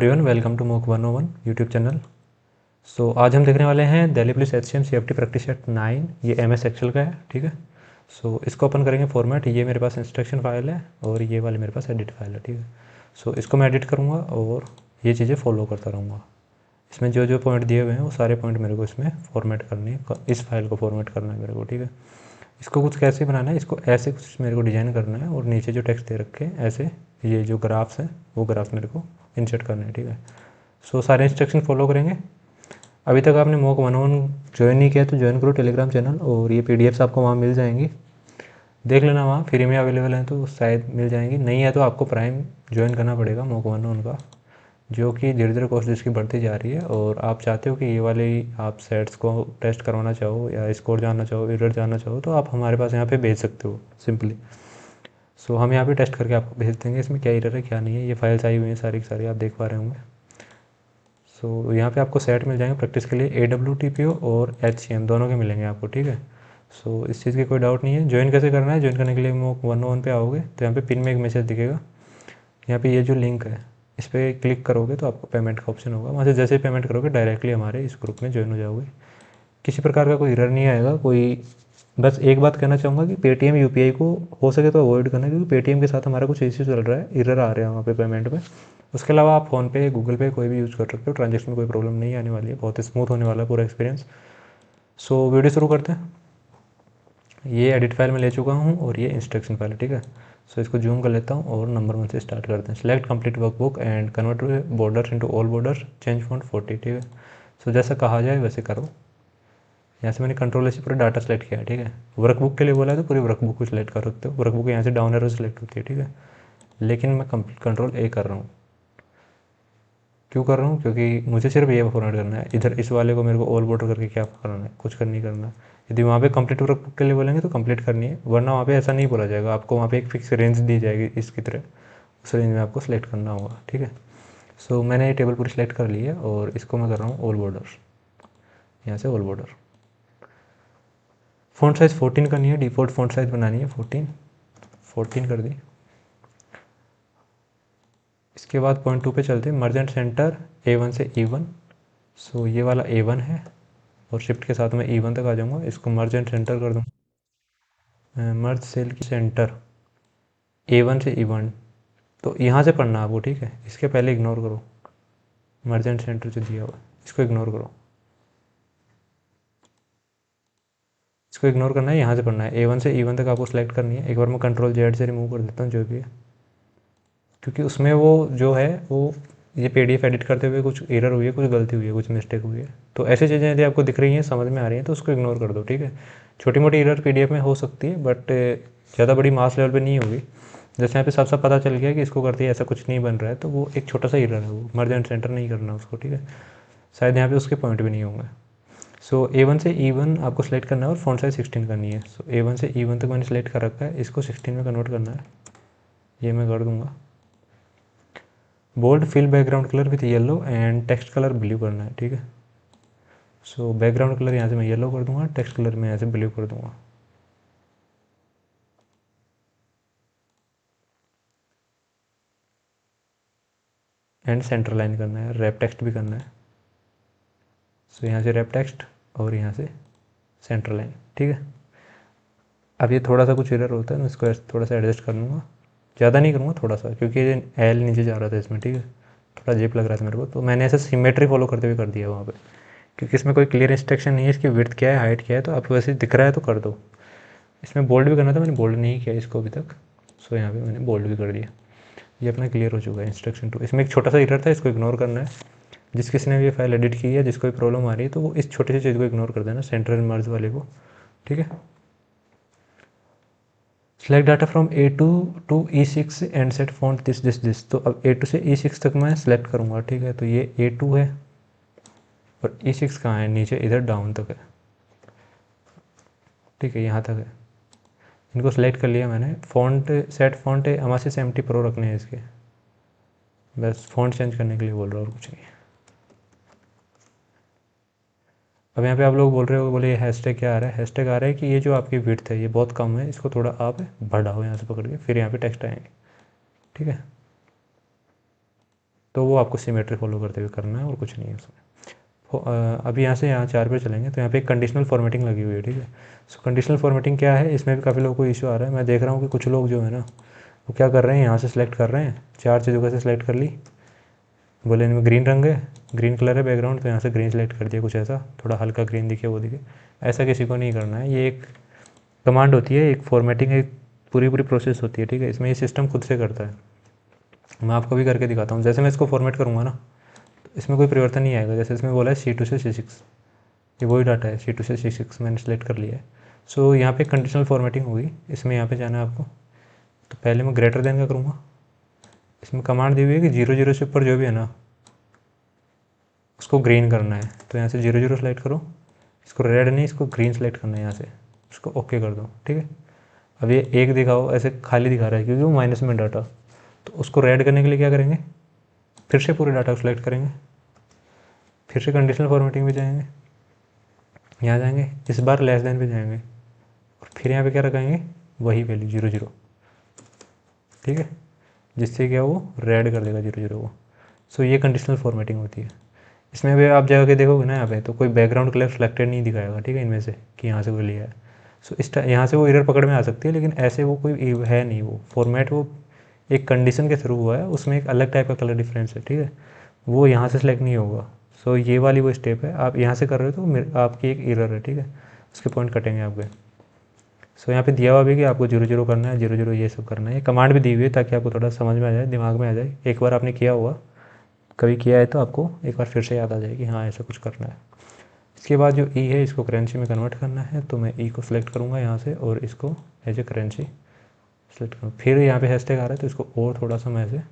Everyone, welcome to mock 101 YouTube channel. आज हम देखने वाले हैं Delhi police HCM CFT practice set 9। ये MS एक्सेल का है, ठीक है। इसको ओपन करेंगे फॉर्मेट। ये मेरे पास इंस्ट्रक्शन फाइल है और ये वाली मेरे पास एडिट फाइल है, ठीक है। इसको मैं एडिट करूँगा और ये चीज़ें फॉलो करता रहूँगा। इसमें जो जो पॉइंट दिए हुए हैं वो सारे पॉइंट मेरे को इसमें फॉर्मेट करनी है, इस फाइल को फॉर्मेट करना है मेरे को, ठीक है। इसको कुछ कैसे बनाना है, इसको ऐसे कुछ मेरे को डिज़ाइन करना है और नीचे जो टेक्स्ट दे रखे हैं ऐसे ये जो ग्राफ्स हैं वो ग्राफ मेरे को इंसर्ट करना है, ठीक है। सारे इंस्ट्रक्शन फॉलो करेंगे। अभी तक आपने मॉक 101 ज्वाइन नहीं किया तो ज्वाइन करो टेलीग्राम चैनल, और ये PDFs आपको वहाँ मिल जाएंगी, देख लेना। वहाँ फ्री में अवेलेबल हैं तो शायद मिल जाएंगी, नहीं है तो आपको प्राइम ज्वाइन करना पड़ेगा मॉक 101 का, जो कि धीरे धीरे कोर्स जिसकी बढ़ती जा रही है। और आप चाहते हो कि ये वाले आप सेट्स को टेस्ट करवाना चाहो या स्कोर जानना चाहो, एरर जानना चाहो, तो आप हमारे पास यहाँ पे भेज सकते हो सिंपली। हम यहाँ पे टेस्ट करके आपको भेज देंगे इसमें क्या एरर है क्या नहीं है। ये फाइल्स आई हुई हैं सारी की सारी, आप देख पा रहे होंगे। यहाँ पे आपको सेट मिल जाएंगे प्रैक्टिस के लिए, AWTPO और HCM दोनों के मिलेंगे आपको, ठीक है। इस चीज़ की कोई डाउट नहीं है। ज्वाइन कैसे करना है, ज्वाइन करने के लिए मॉक 101 पे आओगे तो यहाँ पे पिन में एक मैसेज दिखेगा। यहाँ पे ये जो लिंक है इस पर क्लिक करोगे तो आपको पेमेंट का ऑप्शन होगा। वहाँ से जैसे ही पेमेंट करोगे डायरेक्टली हमारे इस ग्रुप में ज्वाइन हो जाओगे। किसी प्रकार का कोई एरर नहीं आएगा। बस एक बात कहना चाहूँगा कि पेटीएम UPI को हो सके तो अवॉइड करना, क्योंकि पेटीएम के साथ हमारा कुछ इश्यू चल रहा है, एरर आ रहे हैं वहाँ पे पेमेंट में। उसके अलावा आप फ़ोनपे, गूगल पे कोई भी यूज़ कर सकते हो, ट्रांजेक्शन में कोई प्रॉब्लम नहीं आने वाली है, बहुत ही स्मूथ होने वाला है पूरा एक्सपीरियंस। वीडियो शुरू करते हैं। ये एडिट फाइल में ले चुका हूँ और ये इंस्ट्रक्शन फाइल है, ठीक है। इसको जूम कर लेता हूँ और नंबर 1 से स्टार्ट करते हैं। Select complete workbook and convert border into all border, change font 40, ठीक है। जैसा कहा जाए वैसे करो। यहाँ से मैंने कंट्रोल से पूरा डाटा सेलेक्ट किया है, ठीक है। वर्कबुक के लिए बोला है तो पूरी वर्कबुक को सिलेक्ट कर सकते हो। वर्कबुक यहाँ से डाउन एरो सिलेक्ट होती है, ठीक है। लेकिन मैं कंट्रोल A कर रहा हूँ। क्यों कर रहा हूँ, क्योंकि मुझे सिर्फ ये फॉर्मेट करना है। इधर इस वाले को मेरे को ऑल बॉर्डर करके क्या करना है, कुछ नहीं करना। यदि वहाँ पे कंप्लीट वर्कबुक के लिए बोलेंगे तो कंप्लीट करनी है, वरना वहाँ पे ऐसा नहीं बोला जाएगा। आपको वहाँ पे एक फिक्स रेंज दी जाएगी इसकी तरह, उस रेंज में आपको सेलेक्ट करना होगा, ठीक है। मैंने ये टेबल पूरी सेलेक्ट कर ली है और इसको मैं कर रहा हूँ ऑल बॉर्डर। यहाँ से ऑल बॉर्डर। फ़ॉन्ट साइज़ 14 करनी है, डिफ़ॉल्ट फ़ॉन्ट साइज़ बनानी है 14 कर दी। इसके बाद पॉइंट 2 पे चलते हैं। मर्ज एंड सेंटर A1 से E1। ये वाला A1 है और शिफ्ट के साथ मैं E1 तक आ जाऊँगा। इसको मर्ज एंड सेंटर कर दूँगा। मर्ज सेल की सेंटर A1 से E1, तो यहाँ से पढ़ना आपको, ठीक है। इसके पहले इग्नोर करो, मर्ज एंड सेंटर जो दिया हुआ है इसको इग्नोर करो। इसको इग्नोर करना है, यहाँ से पढ़ना है। A1 से E1 तक आपको सेलेक्ट करनी है। एक बार मैं कंट्रोल Z से रिमूव कर देता हूँ जो भी है, क्योंकि उसमें वो जो है वो ये PDF एडिट करते हुए कुछ एरर हुई है, कुछ गलती हुई है, कुछ मिस्टेक हुई है। तो ऐसी चीज़ें यदि आपको दिख रही हैं, समझ में आ रही हैं, तो उसको इग्नोर कर दो, ठीक है। छोटी मोटी एरर PDF में हो सकती है, बट ज़्यादा बड़ी मास लेवल पे नहीं होगी। जैसे यहाँ पे सब पता चल गया कि इसको करते ही ऐसा कुछ नहीं बन रहा है, तो वो एक छोटा सा एरर है, वो मर्ज एंड सेंटर नहीं करना उसको, ठीक है। शायद यहाँ पे उसके पॉइंट भी नहीं होंगे। A1 से E1 आपको सेलेक्ट करना है और फ़ॉन्ट साइज़ 16 करनी है। A1 से E1 तक मैंने सेलेक्ट कर रखा है, इसको 16 में कन्वर्ट करना है। ये मैं कर दूँगा। Bold fill background colour with yellow and text colour blue करना है, ठीक है। बैकग्राउंड कलर यहाँ से मैं येलो कर दूंगा, टेक्स्ट कलर में यहाँ से ब्लू कर दूंगा। एंड सेंटर लाइन करना है, रैप टेक्स्ट भी करना है। यहाँ से रैप टेक्स्ट और यहाँ से सेंटर लाइन, ठीक है। अब ये थोड़ा सा कुछ एरर होता है, मैं इसको थोड़ा सा एडजस्ट कर लूँगा, ज़्यादा नहीं करूँगा, थोड़ा सा, क्योंकि ये एल नीचे जा रहा था इसमें, ठीक है। थोड़ा जेप लग रहा था मेरे को, तो मैंने ऐसे सिमेट्री फॉलो करते हुए कर दिया वहाँ पे, क्योंकि इसमें कोई क्लियर इंस्ट्रक्शन नहीं है इसकी विड्थ क्या है, हाइट क्या है, तो आपको वैसे दिख रहा है तो कर दो। इसमें बोल्ड भी करना था, मैंने बोल्ड नहीं किया इसको अभी तक। यहाँ पे मैंने बोल्ड भी कर दिया। ये अपना क्लियर हो चुका है इंस्ट्रक्शन 2। इसमें एक छोटा सा एरर था, इसको इग्नोर करना है। जिस किसी ने ये फाइल एडिट की है, जिसको भी प्रॉब्लम आ रही है, तो वो इस छोटी सी चीज़ को इग्नोर कर देना, सेंटर एंड मर्ज वाले को, ठीक है। Select data from A2 to E6 and set font this. तो अब A2 से E6 तक मैं सेलेक्ट करूँगा, ठीक है। तो ये A2 है और E6 कहाँ है, नीचे इधर डाउन तक है, ठीक है, यहाँ तक है। इनको सेलेक्ट कर लिया मैंने। फ़ॉन्ट सेट फ़ॉन्ट हमारे से MT प्रो रखने हैं इसके, बस फ़ॉन्ट चेंज करने के लिए बोल रहा हूँ और कुछ नहीं। अब यहाँ पे आप लोग बोल रहे हो, बोले हैशटैग क्या आ रहा है। हैशटैग आ रहा है कि ये जो आपकी विड्थ है ये बहुत कम है, इसको थोड़ा आप बढ़ाओ यहाँ से पकड़ के, फिर यहाँ पे टेक्स्ट आएंगे, ठीक है। तो वो आपको सिमेट्री फॉलो करते हुए करना है और कुछ नहीं है उसमें। अभी यहाँ से यहाँ 4 पे चलेंगे तो यहाँ पे एक कंडीशनल फॉर्मेटिंग लगी हुई है, ठीक है। सो कंडीशनल फॉर्मेटिंग क्या है, इसमें भी काफ़ी लोगों को इशू आ रहा है। मैं देख रहा हूँ कि कुछ लोग जो है ना वो क्या कर रहे हैं, यहाँ से सिलेक्ट कर रहे हैं, 4 चीज़ों का से सिलेक्ट कर ली, बोले इनमें ग्रीन रंग है, ग्रीन कलर है बैकग्राउंड, तो यहाँ से ग्रीन सेलेक्ट कर दिया, कुछ ऐसा थोड़ा हल्का ग्रीन दिखे वो दिखे। ऐसा किसी को नहीं करना है, ये एक कमांड होती है, एक फॉर्मेटिंग एक पूरी पूरी प्रोसेस होती है, ठीक है। इसमें ये सिस्टम खुद से करता है। मैं आपको भी करके दिखाता हूँ। जैसे मैं इसको फॉर्मेट करूँगा ना, तो इसमें कोई परिवर्तन नहीं आएगा। जैसे इसमें बोला है C2 से C6, ये वही डाटा है, C2 से C6 मैंने सेलेक्ट कर लिया है। सो यहाँ पे कंडीशनल फॉर्मेटिंग होगी, इसमें यहाँ पे जाना है आपको। तो पहले मैं ग्रेटर देन का करूँगा, इसमें कमांड दी हुई है कि 0 से ऊपर जो भी है ना उसको ग्रीन करना है। तो यहाँ से 0 सेलेक्ट करो, इसको रेड नहीं, इसको ग्रीन सेलेक्ट करना है यहाँ से, इसको ओके कर दो, ठीक है। अब ये एक दिखाओ, ऐसे खाली दिखा रहा है क्योंकि वो माइनस में डाटा, तो उसको रेड करने के लिए क्या करेंगे, फिर से पूरे डाटा को सिलेक्ट करेंगे, फिर से कंडीशनल फॉर्मेटिंग में जाएंगे, यहाँ जाएंगे, इस बार लेस देन पे जाएंगे और फिर यहाँ पे क्या रखेंगे, वही वैल्यू 0, ठीक है, जिससे क्या वो रेड कर देगा 0 को। सो ये कंडीशनल फॉर्मेटिंग होती है। इसमें भी आप जाके देखोगे ना यहाँ पे, तो कोई बैकग्राउंड कलर सेलेक्टेड नहीं दिखाएगा, ठीक है, इनमें से कि यहाँ से वो लिया है। सो इस यहाँ से वो एरर पकड़ में आ सकती है, लेकिन ऐसे वो कोई है नहीं, वो फॉर्मेट वो एक कंडीशन के थ्रू हुआ है, उसमें एक अलग टाइप का कलर डिफरेंस है, ठीक है, वो यहाँ से सिलेक्ट नहीं होगा। सो ये वाली वो स्टेप है, आप यहाँ से कर रहे हो तो आपकी एक एरर है, ठीक है, उसके पॉइंट कटेंगे आपके। सो यहाँ पे दिया हुआ भी कि आपको 0 करना है, 0 ये सब करना है। ये कमांड भी दी हुई है ताकि आपको थोड़ा समझ में आ जाए, दिमाग में आ जाए। एक बार आपने किया होगा, कभी किया है तो आपको एक बार फिर से याद आ जाए कि हाँ ऐसा कुछ करना है। इसके बाद जो ई है इसको करेंसी में कन्वर्ट करना है, तो मैं ई को सिलेक्ट करूँगा यहाँ से और इसको एज ए करेंसी सेलेक्ट करूँ। फिर यहाँ पे हैशटैग आ रहा है तो इसको और थोड़ा सा मैं ऐसे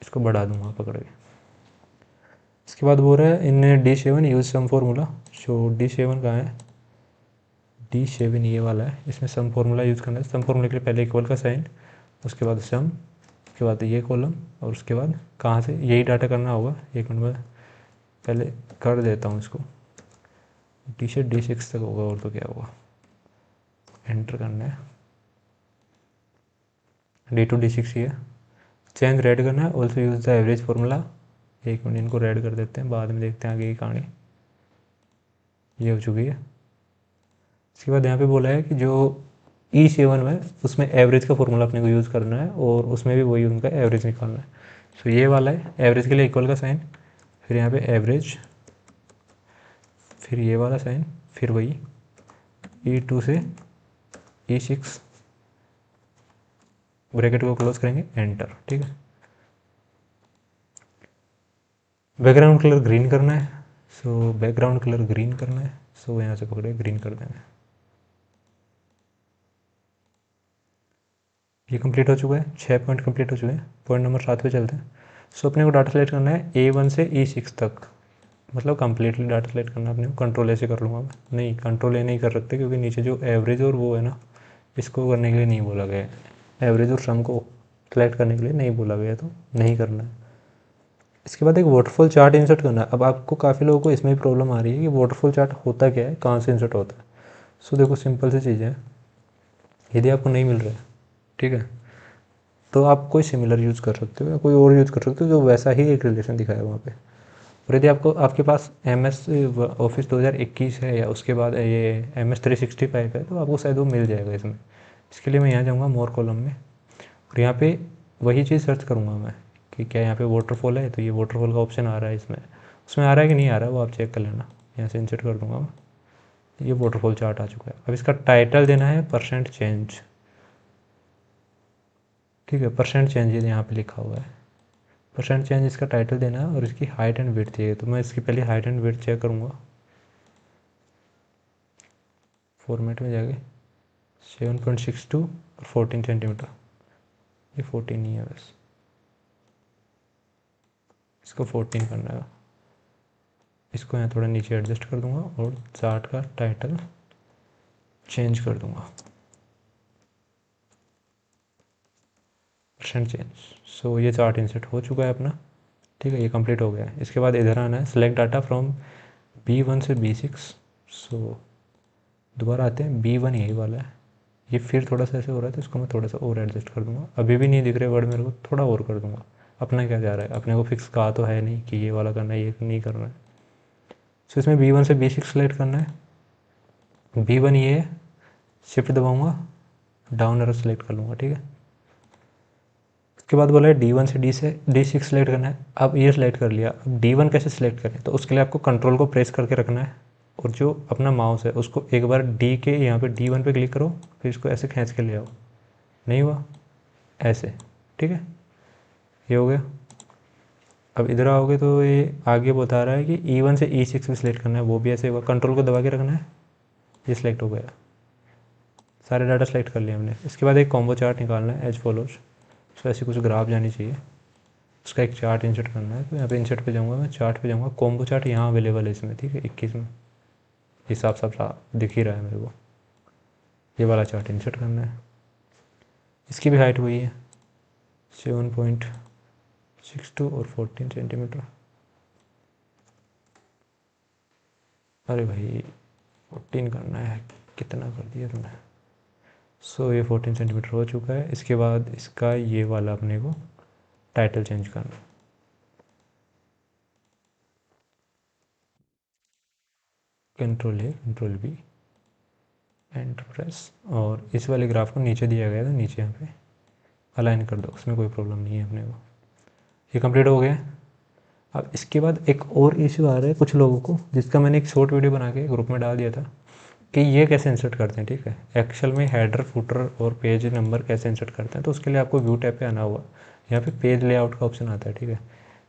इसको बढ़ा दूँगा पकड़ के। इसके बाद बोल रहा है इन D7 यूज सम फार्मूला। जो D7 कहाँ है, D7 ये वाला है, इसमें सम फार्मूला यूज़ करना है। सम फार्मूले के लिए पहले इक्वल का साइन, उसके बाद सम, उसके बाद ये कॉलम, और उसके बाद कहाँ से यही डाटा करना होगा। एक मिनट में पहले कर देता हूँ इसको, D6 तक होगा और तो क्या होगा, एंटर करना है, D2 D6 ही है। चेंज रेड करना है, also use the average formula. एक मिनट इनको रेड कर देते हैं, बाद में देखते हैं आगे की कहानी। ये हो चुकी है। इसके बाद यहाँ पे बोला है कि जो E7 है उसमें एवरेज का फॉर्मूला अपने को यूज़ करना है और उसमें भी वही उनका एवरेज निकालना है। सो ये वाला है, एवरेज के लिए इक्वल का साइन, फिर यहाँ पे एवरेज, फिर ये वाला साइन, फिर वही E2 से E6 ब्रैकेट को क्लोज करेंगे, एंटर, ठीक है। बैकग्राउंड कलर ग्रीन करना है, सो बैकग्राउंड कलर ग्रीन करना है, सो यहाँ से पकड़े ग्रीन कर देंगे। ये कंप्लीट हो चुका है, 6 पॉइंट कंप्लीट हो चुके हैं। पॉइंट नंबर 7 पे चलते हैं। सो अपने को डाटा सेलेक्ट करना है A1 से E6 तक, मतलब कंप्लीटली डाटा सेलेक्ट करना है अपने को। कंट्रोल ऐसे कर लूँगा मैं, नहीं कंट्रोल ए नहीं कर सकते क्योंकि नीचे जो एवरेज और वो है ना, इसको करने के लिए नहीं बोला गया है। एवरेज और सम को सेलेक्ट करने के लिए नहीं बोला गया, तो नहीं करना है। इसके बाद एक वाटरफॉल चार्ट इंसर्ट करना है। अब आपको काफ़ी लोगों को इसमें भी प्रॉब्लम आ रही है कि वाटरफॉल चार्ट होता क्या है, कहाँ से इंसर्ट होता है। सो देखो सिंपल सी चीज़ है, यदि आपको नहीं मिल रहा है, ठीक है, तो आप कोई सिमिलर यूज़ कर सकते हो या कोई और यूज़ कर सकते हो जो वैसा ही एक रिलेशन दिखाएगा वहाँ पे। और यदि आपको आपके पास MS ऑफिस 2021 है या उसके बाद ये MS 365 है, तो आपको शायद वो मिल जाएगा इसमें। इसके लिए मैं यहाँ जाऊँगा मोर कॉलम में और यहाँ पे वही चीज़ सर्च करूँगा मैं कि क्या यहाँ पे वाटरफॉल है, तो ये वाटरफॉल का ऑप्शन आ रहा है इसमें, उसमें आ रहा है कि नहीं आ रहा है वो आप चेक कर लेना। यहाँ से इंसर्ट कर दूँगा मैं, ये वाटरफॉल चार्ट आ चुका है। अब इसका टाइटल देना है परसेंट चेंज, ठीक है, परसेंट चेंज ये यहाँ पे लिखा हुआ है, परसेंट चेंज इसका टाइटल देना है और इसकी हाइट एंड विड्थ चाहिए। तो मैं इसकी पहले हाइट एंड विड्थ चेक करूँगा, फॉर्मेट में जाके 7.62 और 14 सेंटीमीटर, ये 14 ही है बस, इसको 14 करना है। इसको यहाँ थोड़ा नीचे एडजस्ट कर दूंगा और चार्ट का टाइटल चेंज कर दूंगा, परसेंट चेंज। सो ये चार्ट इंसर्ट हो चुका है अपना, ठीक है, ये कंप्लीट हो गया है। इसके बाद इधर आना है, सेलेक्ट डाटा फ्रॉम B1 से B6। सो दोबारा आते हैं, B1 यही वाला है, ये फिर थोड़ा सा ऐसे हो रहा है तो इसको मैं थोड़ा सा और एडजस्ट कर दूंगा। अभी भी नहीं दिख रहे वर्ड मेरे को, थोड़ा और कर दूंगा, अपना क्या जा रहा है, अपने को फिक्स कहा तो है नहीं कि ये वाला करना है, ये नहीं करना है। सो इसमें B1 से B6 सेलेक्ट करना है। B1 ये है, शिफ्ट दबाऊँगा, डाउन एरो सेलेक्ट कर लूँगा, ठीक है। उसके बाद बोला है D1 से D6 सेलेक्ट करना है। अब ये सेलेक्ट कर लिया, अब D1 कैसे सेलेक्ट करें, तो उसके लिए आपको कंट्रोल को प्रेस करके रखना है और जो अपना माउस है उसको एक बार D के यहाँ पे D1 पे क्लिक करो, फिर इसको ऐसे खींच के ले आओ। नहीं हुआ, ऐसे, ठीक है, ये हो गया। अब इधर आओगे तो ये आगे बता रहा है कि E1 से E6 भी सिलेक्ट करना है, वो भी ऐसे हुआ, कंट्रोल को दबा के रखना है, ये सिलेक्ट हो गया। सारे डाटा सेलेक्ट कर लिए हमने। इसके बाद एक कॉम्बो चार्ट निकालना है एज फॉलोज। सो ऐसी कुछ ग्राफ जानी चाहिए, उसका एक चार्ट इंसर्ट करना है। तो यहाँ पे इंसर्ट पे जाऊँगा, मैं चार्ट पे जाऊँगा, कॉम्बो चार्ट यहाँ अवेलेबल है इसमें, ठीक है, 21 में, ये साफ साफ दिख ही रहा है मेरे को। ये वाला चार्ट इंसर्ट करना है। इसकी भी हाइट वही है 7.62 और 14 सेंटीमीटर। अरे भाई 14 करना है, कितना कर दिया तुमने। सो ये 14 सेंटीमीटर हो चुका है। इसके बाद इसका ये वाला अपने को टाइटल चेंज करना है। कंट्रोल V, एंटर प्रेस, और इस वाले ग्राफ को नीचे दिया गया था, नीचे यहाँ पे अलाइन कर दो, उसमें कोई प्रॉब्लम नहीं है अपने को। ये कंप्लीट हो गया। अब इसके बाद एक और इशू आ रहा है कुछ लोगों को, जिसका मैंने एक शॉर्ट वीडियो बना के ग्रुप में डाल दिया था कि ये कैसे इंसर्ट करते हैं, ठीक है, एक्चुअल में हेडर फुटर और पेज नंबर कैसे इंसर्ट करते हैं। तो उसके लिए आपको व्यू टैब पे आना होगा, यहाँ पे पेज लेआउट का ऑप्शन आता है, ठीक है।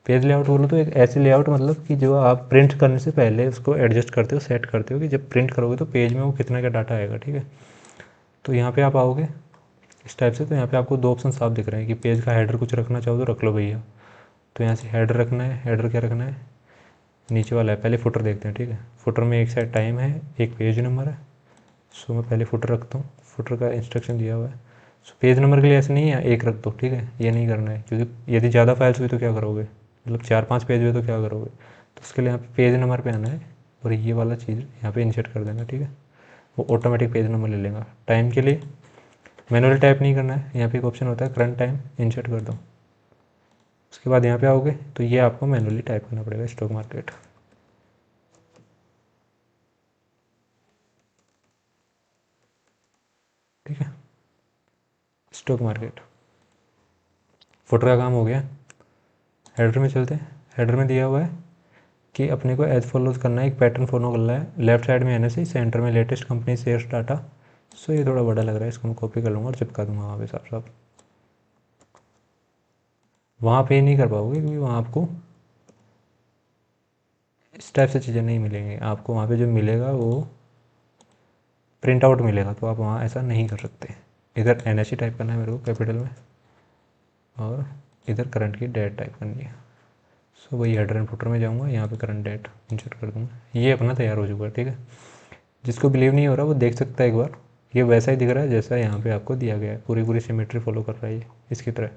पेज लेआउट बोलो तो एक ऐसी लेआउट, मतलब कि जो आप प्रिंट करने से पहले उसको एडजस्ट करते हो, सेट करते हो कि जब प्रिंट करोगे तो पेज में वो कितना का डाटा आएगा, ठीक है। तो यहाँ पे आप आओगे इस टाइप से, तो यहाँ पे आपको दो ऑप्शन साफ दिख रहे हैं कि पेज का हेडर कुछ रखना चाहो तो रख लो भैया। तो यहाँ से हेडर रखना है, हेडर क्या रखना है, नीचे वाला है। पहले फुटर देखते हैं, ठीक है। फुटर में एक साइड टाइम है, एक पेज नंबर है। सो मैं पहले फुटर रखता हूँ, फुटर का इंस्ट्रक्शन दिया हुआ है। सो पेज नंबर के लिए ऐसे नहीं है एक रख दो, ठीक है, ये नहीं करना है, क्योंकि यदि ज़्यादा फाइल्स हुई तो क्या करोगे, मतलब 4-5 पेज हुए तो क्या करोगे। तो उसके लिए यहाँ पे पेज नंबर पे आना है और ये वाला चीज़ यहाँ पे इंसर्ट कर देना, ठीक है। वो ऑटोमेटिक पेज नंबर ले लेगा। टाइम के लिए मैनुअली टाइप नहीं करना है, यहाँ पे एक ऑप्शन होता है करंट टाइम, इंसर्ट कर दो। उसके बाद यहाँ पे आओगे तो ये आपको मैनुअली टाइप करना पड़ेगा, स्टॉक मार्केट, ठीक है, स्टॉक मार्केट। फुटर का काम हो गया। हेडर में चलते हैं। हेडर में दिया हुआ है कि अपने को एज फॉलोज करना है, एक पैटर्न फॉलो करना है। लेफ्ट साइड में NSE, सेंटर में लेटेस्ट कंपनी शेयर्स डाटा। सो ये थोड़ा बड़ा लग रहा है, इसको मैं कॉपी कर लूँगा और चिपका दूँगा वहाँ पे साफ साफ। वहाँ पे नहीं कर पाओगे क्योंकि वहाँ आपको इस टाइप से चीज़ें नहीं मिलेंगी। आपको वहाँ पे जो मिलेगा वो प्रिंट आउट मिलेगा, तो आप वहाँ ऐसा नहीं कर सकते। इधर NSE टाइप करना है मेरे को कैपिटल में, और इधर करंट की डेट टाइप करनी है। सो वही हेडर एंड फुटर में जाऊँगा, यहाँ पे करंट डेट इंसर्ट कर दूँगा। ये अपना तैयार हो चुका है, ठीक है। जिसको बिलीव नहीं हो रहा वो देख सकता है एक बार, ये वैसा ही दिख रहा है जैसा यहाँ पे आपको दिया गया है। पूरी पूरी सिमेट्री फॉलो कर रहा है ये इसकी तरह।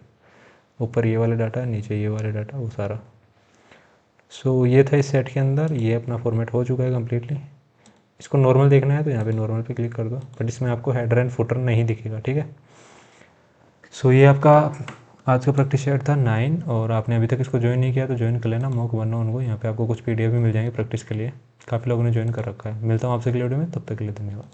ऊपर ये वाले डाटा, नीचे ये वाले डाटा, वो सारा। सो ये था इस सेट के अंदर। ये अपना फॉर्मेट हो चुका है कम्प्लीटली। इसको नॉर्मल देखना है तो यहाँ पे नॉर्मल पे क्लिक कर दो, बट इसमें आपको हेडर एंड फुटर नहीं दिखेगा, ठीक है। सो ये आपका आज का प्रैक्टिस सेट था 9, और आपने अभी तक इसको ज्वाइन नहीं किया तो ज्वाइन कर लेना मॉक 1 को। यहाँ पे आपको कुछ PDF भी मिल जाएंगे प्रैक्टिस के लिए, काफ़ी लोगों ने ज्वाइन कर रखा है। मिलता हूँ आपसे अगले वीडियो में, तब तक के लिए धन्यवाद।